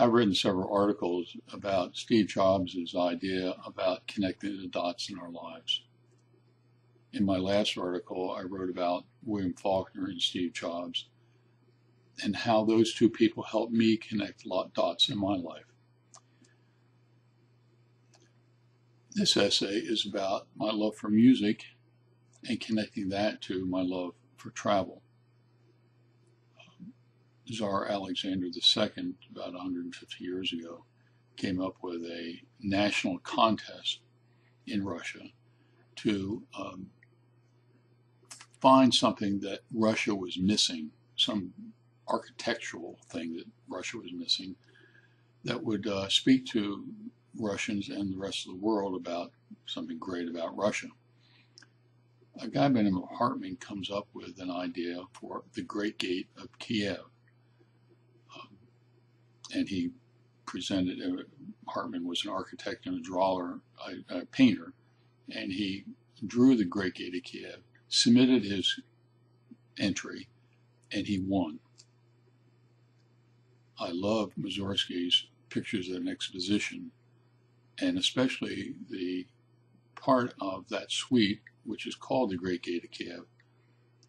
I've written several articles about Steve Jobs' idea about connecting the dots in our lives. In my last article, I wrote about William Faulkner and Steve Jobs and how those two people helped me connect dots in my life. This essay is about my love for music and connecting that to my love for travel. Tsar Alexander II, about 150 years ago, came up with a national contest in Russia to find something that Russia was missing, some architectural thing that Russia was missing that would speak to Russians and the rest of the world about something great about Russia. A guy by the name of Hartman comes up with an idea for the Great Gate of Kiev. And he presented, Hartman was an architect and a drawer, a painter, and he drew the Great Gate of Kiev, submitted his entry, and he won. I love Mussorgsky's pictures at an exposition, and especially the part of that suite, which is called the Great Gate of Kiev.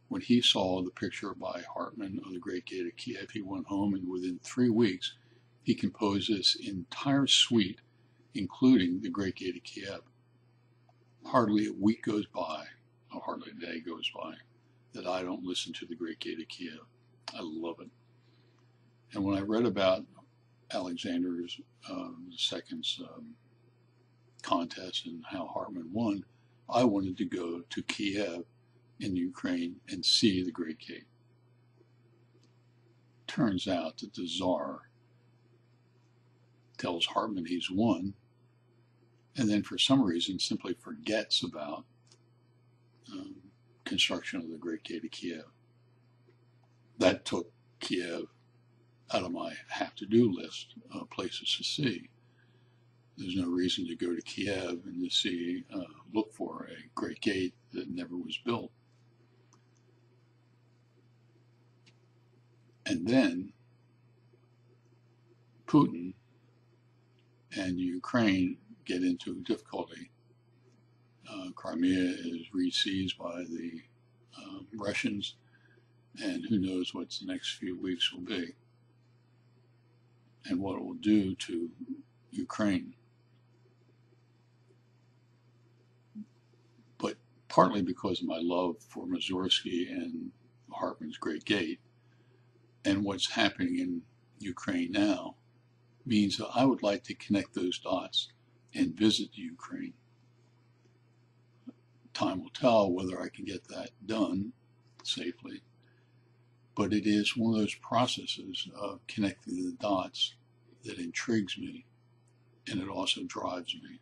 When he saw the picture by Hartman of the Great Gate of Kiev, he went home, and within 3 weeks, he composed this entire suite, including the Great Gate of Kiev. Hardly a week goes by, or hardly a day goes by, that I don't listen to the Great Gate of Kiev. I love it. And when I read about Alexander II's contest and how Hartman won, I wanted to go to Kiev in Ukraine and see the Great Gate. Turns out that the Tsar tells Hartman he's won, and then for some reason simply forgets about construction of the Great Gate of Kiev. That took Kiev out of my have-to-do list of places to see. There's no reason to go to Kiev and to see, look for a Great Gate that never was built. And then Putin and Ukraine get into difficulty. Crimea is re-seized by the Russians, and who knows what the next few weeks will be and what it will do to Ukraine. But partly because of my love for Mussorgsky and Hartman's Great Gate and what's happening in Ukraine now, means that I would like to connect those dots and visit Ukraine. Time will tell whether I can get that done safely, but it is one of those processes of connecting the dots that intrigues me, and it also drives me.